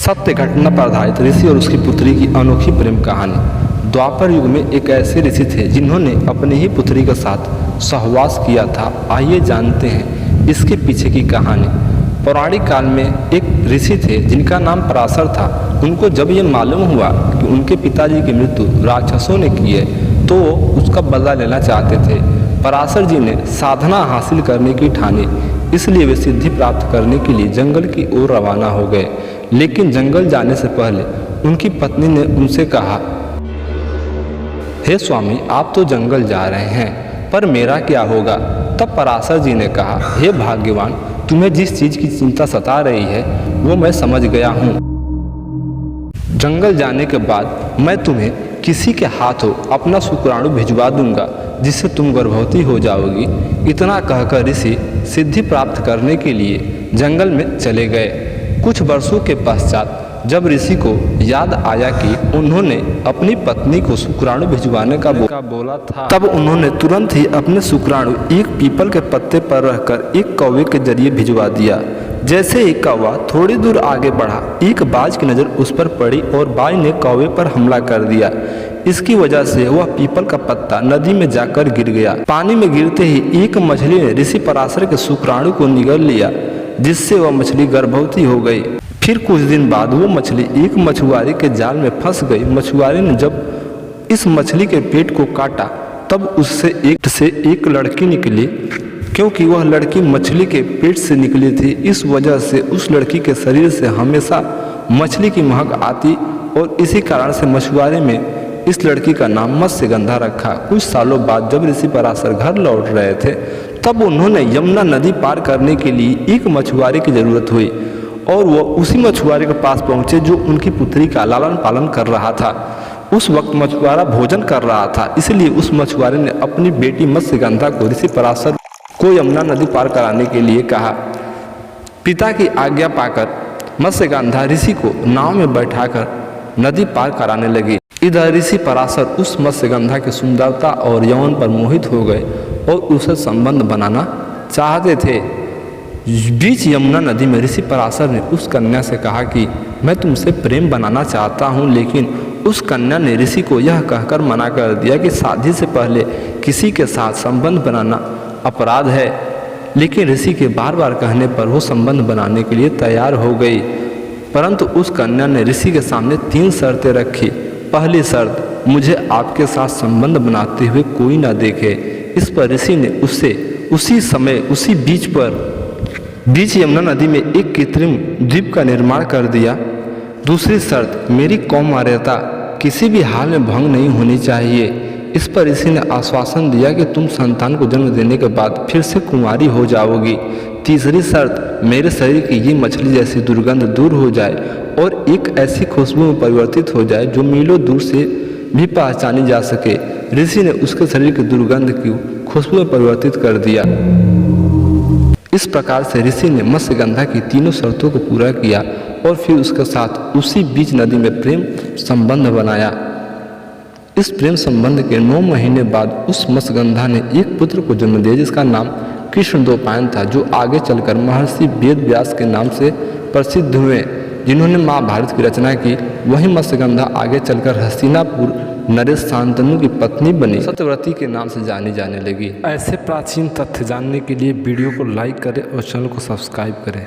सत्य घटना पर आधारित ऋषि और उसकी पुत्री की अनोखी प्रेम कहानी। द्वापर युग में एक ऐसे ऋषि थे जिन्होंने अपनी ही पुत्री के साथ सहवास किया था। आइए जानते हैं इसके पीछे की कहानी। पौराणिक काल में एक ऋषि थे जिनका नाम पराशर था। उनको जब ये मालूम हुआ कि उनके पिताजी की मृत्यु राक्षसों ने की है तो वो उसका बदला लेना चाहते थे। पराशर जी ने साधना हासिल करने की ठानी, इसलिए वे सिद्धि प्राप्त करने के लिए जंगल की ओर रवाना हो गए। लेकिन जंगल जाने से पहले उनकी पत्नी ने उनसे कहा, हे स्वामी, आप तो जंगल जा रहे हैं, पर मेरा क्या होगा? तब पराशर जी ने कहा, हे भाग्यवान, तुम्हें जिस चीज की चिंता सता रही है वो मैं समझ गया हूँ। जंगल जाने के बाद मैं तुम्हें किसी के हाथों अपना शुक्राणु भिजवा दूंगा जिससे तुम गर्भवती हो जाओगी। इतना कहकर ऋषि सिद्धि प्राप्त करने के लिए जंगल में चले गए। कुछ वर्षों के पश्चात जब ऋषि को याद आया कि उन्होंने अपनी पत्नी को शुक्राणु भिजवाने का बोला था, तब उन्होंने तुरंत ही अपने शुक्राणु एक पीपल के पत्ते पर रखकर एक कौवे के जरिए भिजवा दिया। जैसे ही कौवा थोड़ी दूर आगे बढ़ा, एक बाज की नज़र उस पर पड़ी और बाज ने कौवे पर हमला कर दिया। इसकी वजह से वह पीपल का पत्ता नदी में जाकर गिर गया। पानी में गिरते ही एक मछली ने ऋषि पराशर के शुक्राणु को निगल लिया, जिससे वह मछली गर्भवती हो गई। फिर कुछ दिन बाद वो मछली एक मछुआरे के जाल में फंस गई। मछुआरे ने जब इस मछली के पेट को काटा तब उससे एक लड़की निकली। क्योंकि वह लड़की मछली के पेट से निकली थी, इस वजह से उस लड़की के शरीर से हमेशा मछली की महक आती और इसी कारण से मछुआरे में इस लड़की का नाम मत्स्यगंधा रखा। कुछ सालों बाद जब ऋषि पराशर घर लौट रहे थे तब उन्होंने यमुना नदी पार करने के लिए एक मछुआरे की जरूरत हुई और वो उसी मछुआरे के पास पहुंचे जो उनकी पुत्री का लालन पालन कर रहा था। उस वक्त मछुआरा भोजन कर रहा था, इसलिए उस मछुआरे ने अपनी बेटी मत्स्यगंधा को ऋषि पराशर को यमुना नदी पार कराने के लिए कहा। पिता की आज्ञा पाकर मत्स्यगंधा ऋषि को नाव में बैठाकर नदी पार कराने लगी। इधर ऋषि पराशर उस मत्स्यगंधा की सुंदरता और यौवन पर मोहित हो गए और उसे संबंध बनाना चाहते थे। बीच यमुना नदी में ऋषि पराशर ने उस कन्या से कहा कि मैं तुमसे प्रेम बनाना चाहता हूँ, लेकिन उस कन्या ने ऋषि को यह कहकर मना कर दिया कि शादी से पहले किसी के साथ संबंध बनाना अपराध है। लेकिन ऋषि के बार बार कहने पर वो संबंध बनाने के लिए तैयार हो गई, परंतु उस कन्या ने ऋषि के सामने 3 शर्तें रखी। पहली शर्त, मुझे आपके साथ संबंध बनाते हुए कोई ना देखे। इस पर ऋषि ने उससे उसी समय उसी बीच यमुना नदी में एक कृत्रिम द्वीप का निर्माण कर दिया। दूसरी शर्त, मेरी कौमार्यता किसी भी हाल में भंग नहीं होनी चाहिए। इस पर ऋषि ने आश्वासन दिया कि तुम संतान को जन्म देने के बाद फिर से कुंवारी हो जाओगी। तीसरी शर्त, मेरे शरीर की ये मछली जैसी दुर्गंध दूर हो जाए और एक ऐसी खुशबू में परिवर्तित हो जाए जो मीलों दूर से भी पहचानी जा सके। ऋषि ने उसके शरीर की दुर्गंध की खुशबू में परिवर्तित कर दिया। इस प्रकार से ऋषि ने मत्स्यगंधा की तीनों शर्तों को पूरा किया और फिर उसके साथ उसी बीच नदी में प्रेम संबंध बनाया। इस प्रेम संबंध के 9 महीने बाद उस मत्स्यगंधा ने एक पुत्र को जन्म दिया जिसका नाम कृष्णद्वैपायन था, जो आगे चलकर महर्षि वेद व्यास के नाम से प्रसिद्ध हुए, जिन्होंने महाभारत की रचना की। वही मत्स्यगंधा आगे चलकर हस्तिनापुर नरेश शांतनु की पत्नी बनी, सत्यव्रती के नाम से जानी जाने लगी। ऐसे प्राचीन तथ्य जानने के लिए वीडियो को लाइक करें और चैनल को सब्सक्राइब करें।